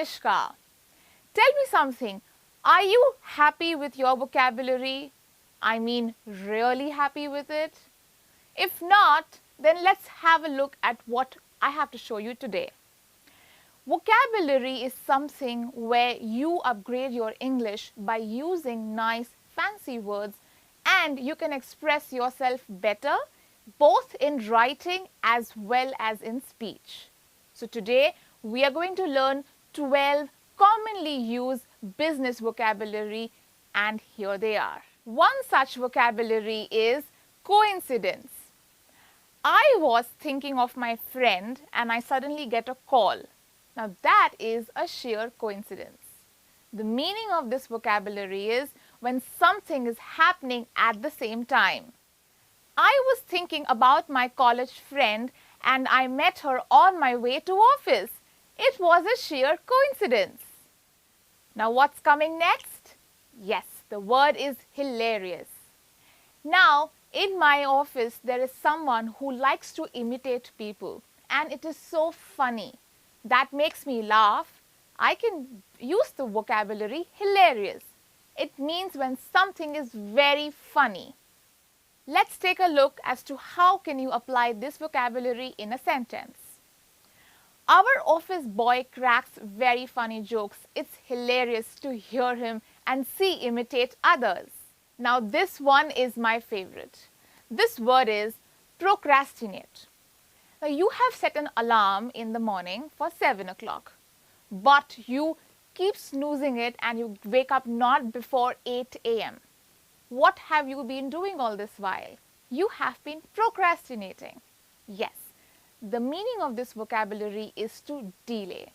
Kanishka. Tell me something. Are you happy with your vocabulary? I mean, really happy with it? If not, then let's have a look at what I have to show you today. Vocabulary is something where you upgrade your English by using nice, fancy words, and you can express yourself better both in writing as well as in speech. So today we are going to learn 12 commonly used business vocabulary, and here they are. One such vocabulary is coincidence. I was thinking of my friend and I suddenly get a call. Now that is a sheer coincidence. The meaning of this vocabulary is when something is happening at the same time. I was thinking about my college friend and I met her on my way to office. It was a sheer coincidence. Now what's coming next? Yes, the word is hilarious. Now, in my office, there is someone who likes to imitate people, and it is so funny. That makes me laugh. I can use the vocabulary hilarious. It means when something is very funny. Let's take a look as to how can you apply this vocabulary in a sentence. Our office boy cracks very funny jokes. It's hilarious to hear him and see imitate others. Now this one is my favorite. This word is procrastinate. Now you have set an alarm in the morning for 7 o'clock, but you keep snoozing it and you wake up not before 8 a.m. What have you been doing all this while? You have been procrastinating. Yes, the meaning of this vocabulary is to delay.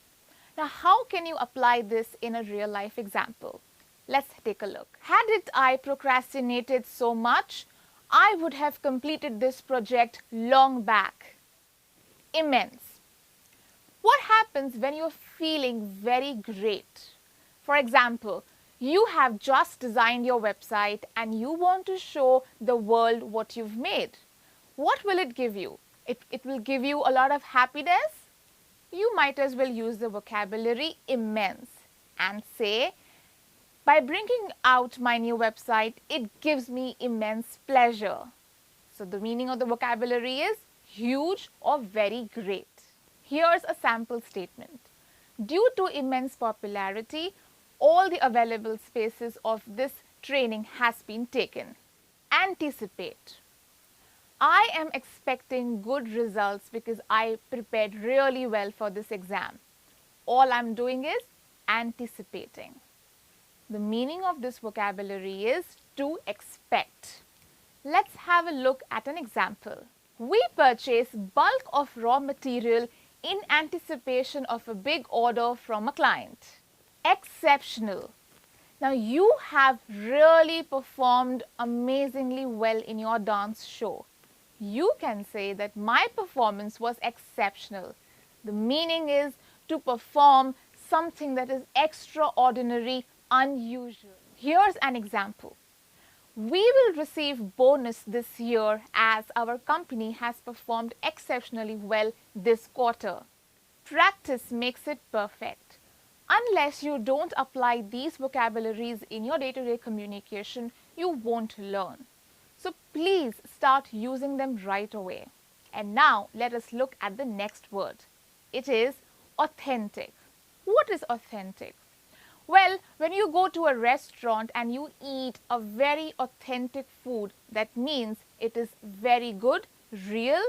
Now how can you apply this in a real life example? Let's take a look. Hadn't I procrastinated so much, I would have completed this project long back. Immense. What happens when you're feeling very great? For example, you have just designed your website and you want to show the world what you've made. What will it give you? It will give you a lot of happiness. You might as well use the vocabulary immense and say, by bringing out my new website, it gives me immense pleasure. So the meaning of the vocabulary is huge or very great. Here's a sample statement. Due to immense popularity, all the available spaces of this training has been taken. Anticipate. I am expecting good results because I prepared really well for this exam. All I'm doing is anticipating. The meaning of this vocabulary is to expect. Let's have a look at an example. We purchase bulk of raw material in anticipation of a big order from a client. Exceptional. Now you have really performed amazingly well in your dance show. You can say that my performance was exceptional. The meaning is to perform something that is extraordinary, unusual. Here's an example. We will receive bonus this year as our company has performed exceptionally well this quarter. Practice makes it perfect. Unless you don't apply these vocabularies in your day-to-day communication, you won't learn. So please start using them right away. And now let us look at the next word. It is authentic. What is authentic? Well, when you go to a restaurant and you eat a very authentic food, that means it is very good, real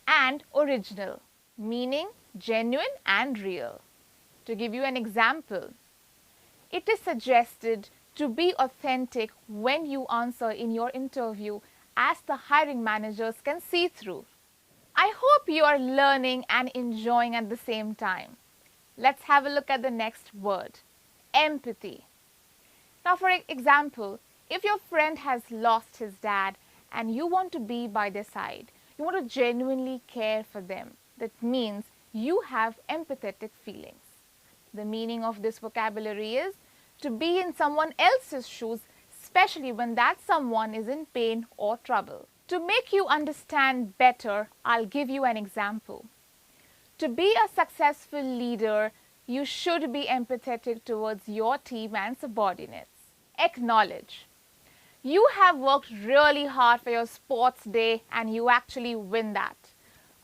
and original, meaning genuine and real. To give you an example, it is suggested to be authentic when you answer in your interview, as the hiring managers can see through. I hope you are learning and enjoying at the same time. Let's have a look at the next word. Empathy. Now for example, if your friend has lost his dad and you want to be by their side, you want to genuinely care for them, that means you have empathetic feelings. The meaning of this vocabulary is to be in someone else's shoes, especially when that someone is in pain or trouble. To make you understand better, I'll give you an example. To be a successful leader, You should be empathetic towards your team and subordinates. Acknowledge. You have worked really hard for your sports day and you actually win that.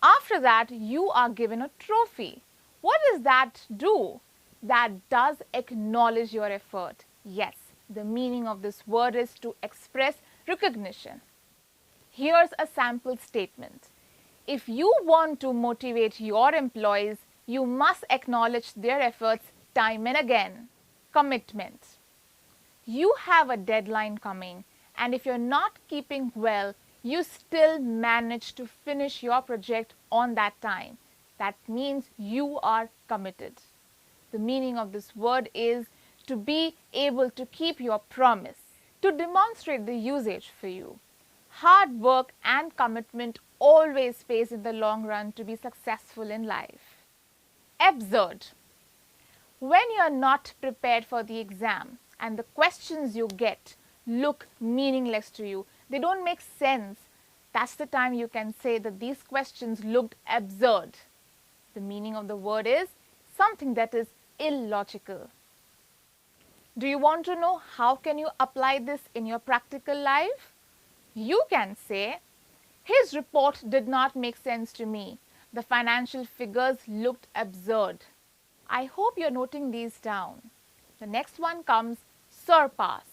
After that, you are given a trophy. What does that do? That does acknowledge your effort. Yes, the meaning of this word is to express recognition. Here's a sample statement. If you want to motivate your employees, you must acknowledge their efforts time and again. Commitment. You have a deadline coming, and if you're not keeping well, you still manage to finish your project on that time. That means you are committed. The meaning of this word is to be able to keep your promise. To demonstrate the usage for you, hard work and commitment always pays in the long run to be successful in life. Absurd. When you are not prepared for the exam and the questions you get look meaningless to you, they don't make sense, that's the time you can say that these questions looked absurd. The meaning of the word is something that is illogical. Do you want to know how can you apply this in your practical life? You can say, his report did not make sense to me. The financial figures looked absurd. I hope you're noting these down. The next one comes surpass.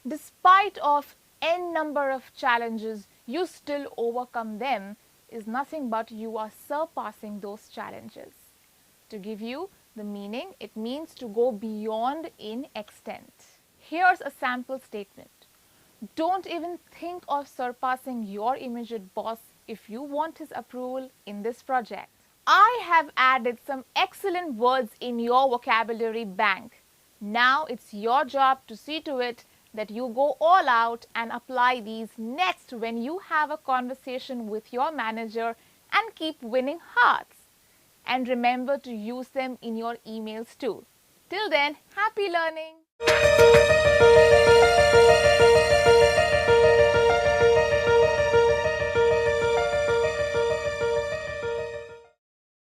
Despite of n number of challenges, you still overcome them is nothing but you are surpassing those challenges. To give you the meaning, it means to go beyond in extent. Here's a sample statement. Don't even think of surpassing your immediate boss if you want his approval in this project. I have added some excellent words in your vocabulary bank. Now it's your job to see to it that you go all out and apply these next when you have a conversation with your manager and keep winning hearts. And remember to use them in your emails too. Till then, happy learning!